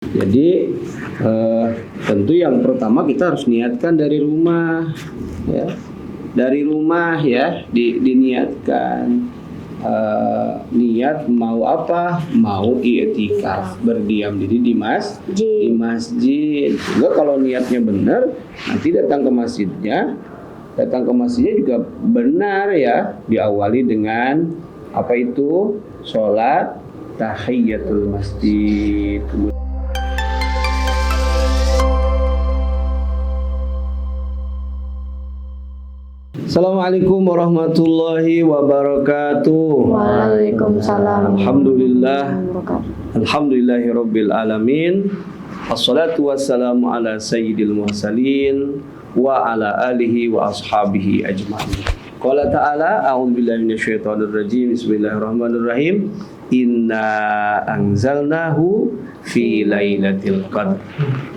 Jadi tentu yang pertama kita harus niatkan dari rumah, ya, dari rumah ya, diniatkan. Niat mau apa? Mau i'tikaf, berdiam diri di masjid. Juga kalau niatnya benar, nanti datang ke masjidnya juga benar ya, diawali dengan apa itu? Sholat tahiyatul masjid. Assalamualaikum warahmatullahi wabarakatuh. Waalaikumsalam. Alhamdulillahirabbil alamin. Wassalatu wassalamu ala sayyidil mursalin wa ala alihi wa ashabihi ajma'in. Qala ta'ala a'udzubillahi minasyaitonir rajim. Bismillahirrahmanirrahim. Inna anzalnahu fi lailatul qadr.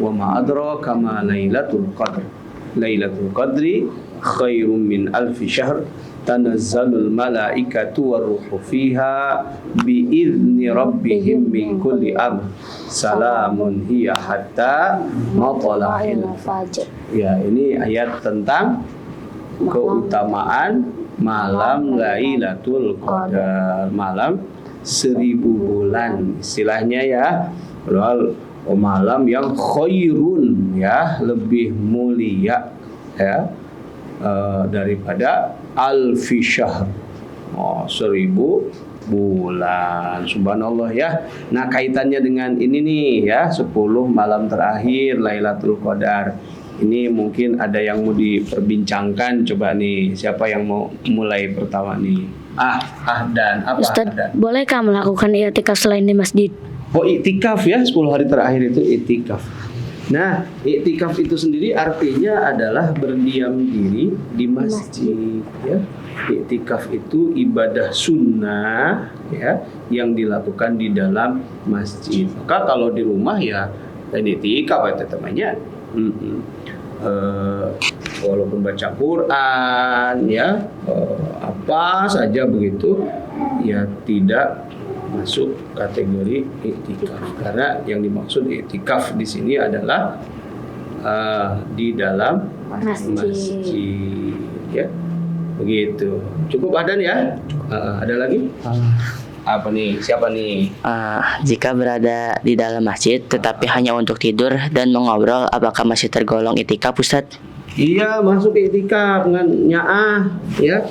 Wa ma adraka ma lailatul qadr. Lailatul qadri khairum min alfi syahr tanazzalul malaikatu waruhu fiha biizni rabbihim min kulli amr salamun hiya hatta matla'il fajr. Ya, ini ayat tentang keutamaan malam Lailatul Qadar, malam 1000 bulan istilahnya ya. Malam yang khairun ya, lebih mulia ya, daripada alfi syahr, 1000 bulan. Subhanallah ya. Nah, kaitannya dengan ini nih ya, 10 malam terakhir Lailatul Qadar. Ini mungkin ada yang mau diperbincangkan. Coba nih, siapa yang mau mulai pertama nih? Dan apa? Ustaz, bolehkah melakukan i'tikaf selain di masjid? Oh, i'tikaf ya, 10 hari terakhir itu i'tikaf. Nah, i'tikaf itu sendiri artinya adalah berdiam diri di masjid ya. I'tikaf itu ibadah sunnah ya, yang dilakukan di dalam masjid. Maka kalau di rumah ya i'tikaf itu namanya. Walaupun baca Quran ya, apa saja begitu ya, tidak masuk kategori i'tikaf, karena yang dimaksud i'tikaf di sini adalah di dalam masjid ya, begitu. Cukup adan ya. Ada lagi? Apa nih? Siapa nih? Jika berada di dalam masjid tetapi hanya untuk tidur dan mengobrol, apakah masih tergolong i'tikaf, Ustadz? Iya, masuk i'tikaf dengan nyaah ya.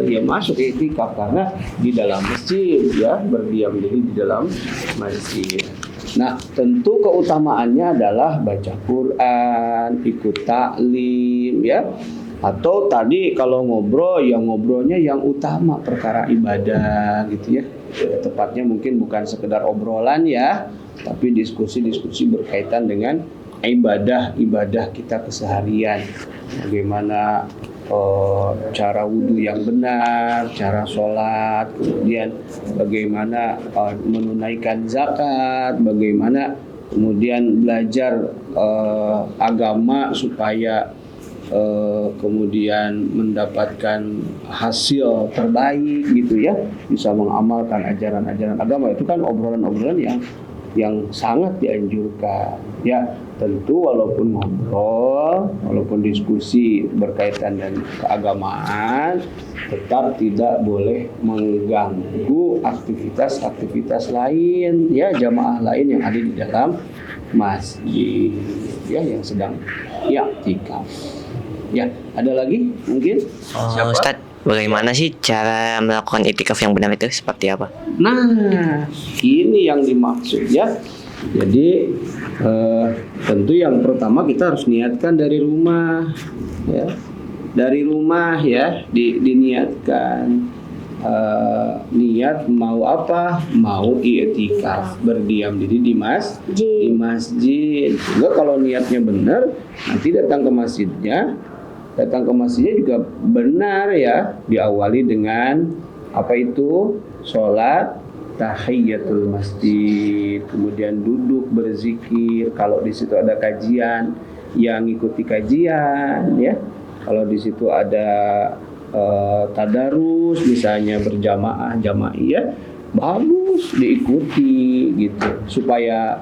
Ya masuk i'tikaf karena di dalam masjid ya, berdiam diri di dalam masjid. Nah, tentu keutamaannya adalah baca Quran, ikut taklim ya. Atau tadi kalau ngobrol, yang ngobrolnya yang utama perkara ibadah gitu ya. Tepatnya mungkin bukan sekedar obrolan ya, tapi diskusi-diskusi berkaitan dengan ibadah kita keseharian. Bagaimana cara wudhu yang benar, cara sholat, kemudian bagaimana menunaikan zakat, bagaimana kemudian belajar agama supaya kemudian mendapatkan hasil terbaik gitu ya, bisa mengamalkan ajaran-ajaran agama. Itu kan obrolan-obrolan yang sangat dianjurkan ya. Tentu walaupun ngobrol, walaupun diskusi berkaitan dengan keagamaan, tetap tidak boleh mengganggu aktivitas lain ya, jamaah lain yang ada di dalam masjid ya, yang sedang i'tikaf. Ya, ada lagi mungkin? Ustadz, bagaimana sih cara melakukan i'tikaf yang benar itu seperti apa? Nah, ini yang dimaksud ya. Jadi tentu yang pertama kita harus niatkan dari rumah ya. Dari rumah ya, diniatkan. Niat mau apa? Mau i'tikaf, berdiam diri di masjid. Juga kalau niatnya benar, nanti datang ke masjidnya juga benar ya, diawali dengan apa itu? Sholat tahiyatul masjid, kemudian duduk berzikir. Kalau di situ ada kajian, yang ikuti kajian ya. Kalau di situ ada tadarus misalnya berjamaah, jamaiyah, bagus diikuti gitu, supaya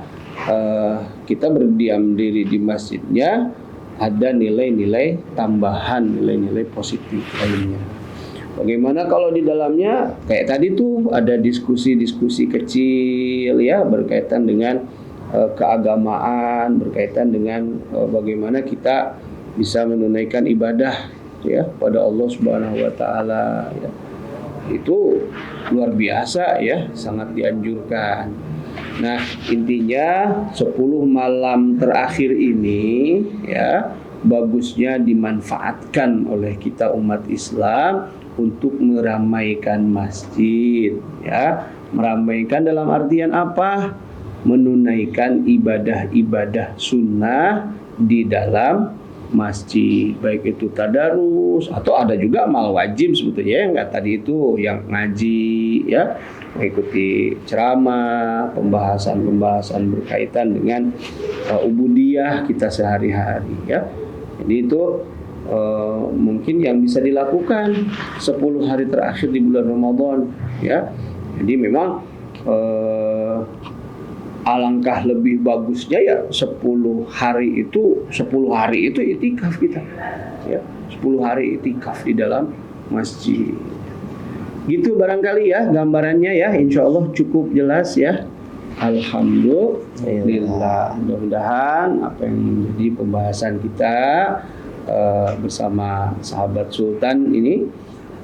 kita berdiam diri di masjidnya ada nilai-nilai tambahan, nilai-nilai positif lainnya. Bagaimana kalau di dalamnya kayak tadi tuh ada diskusi-diskusi kecil ya berkaitan dengan keagamaan, berkaitan dengan bagaimana kita bisa menunaikan ibadah ya pada Allah Subhanahu wa taala ya. Itu luar biasa ya, sangat dianjurkan. Nah, intinya 10 malam terakhir ini ya bagusnya dimanfaatkan oleh kita umat Islam untuk meramaikan masjid ya. Meramaikan dalam artian apa? Menunaikan ibadah-ibadah sunnah di dalam masjid, baik itu tadarus atau ada juga amal wajib sebetulnya yang tadi itu yang ngaji ya, mengikuti ceramah, pembahasan berkaitan dengan ubudiyah kita sehari-hari ya. Jadi itu mungkin yang bisa dilakukan 10 hari terakhir di bulan Ramadan ya. Jadi memang alangkah lebih bagusnya ya 10 hari itu itikaf kita ya, 10 hari itikaf di dalam masjid. Gitu barangkali ya gambarannya ya, insya Allah cukup jelas ya. Alhamdulillah, mudah-mudahan apa yang menjadi pembahasan kita bersama sahabat Sultan ini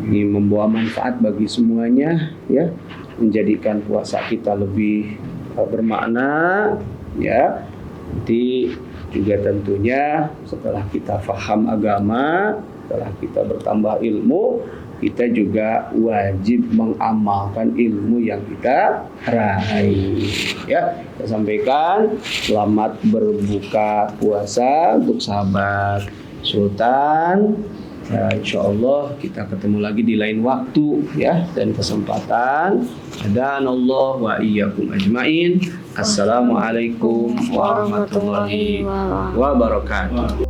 membawa manfaat bagi semuanya ya, menjadikan puasa kita lebih bermakna ya. Nanti juga tentunya setelah kita faham agama, setelah kita bertambah ilmu, kita juga wajib mengamalkan ilmu yang kita raih ya. Kita sampaikan selamat berbuka puasa untuk sahabat Sultan. Insya Allah kita ketemu lagi di lain waktu ya dan kesempatan. Hadanallah wa iyyakum ajmain. Assalamualaikum warahmatullahi wabarakatuh.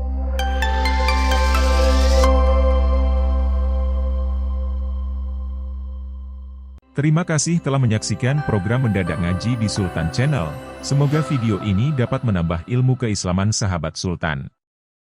Terima kasih telah menyaksikan program Mendadak Ngaji di Sultan Channel. Semoga video ini dapat menambah ilmu keislaman sahabat Sultan.